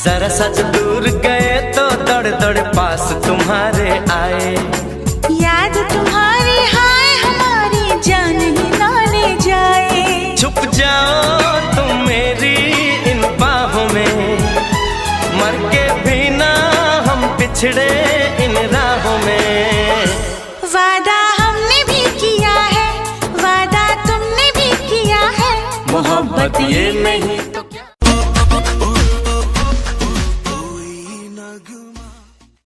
जरा सा जो दूर गए तो दौड़ दौड़ पास तुम्हारे आए। याद तुम्हारी हाय हमारी जान ही ना ले जाए। छुप जाओ तुम मेरी इन बाहों में, मर के भी ना हम पिछड़े इन राहों में। वादा हमने भी किया है, वादा तुमने भी किया है। मोहब्बत ये नहीं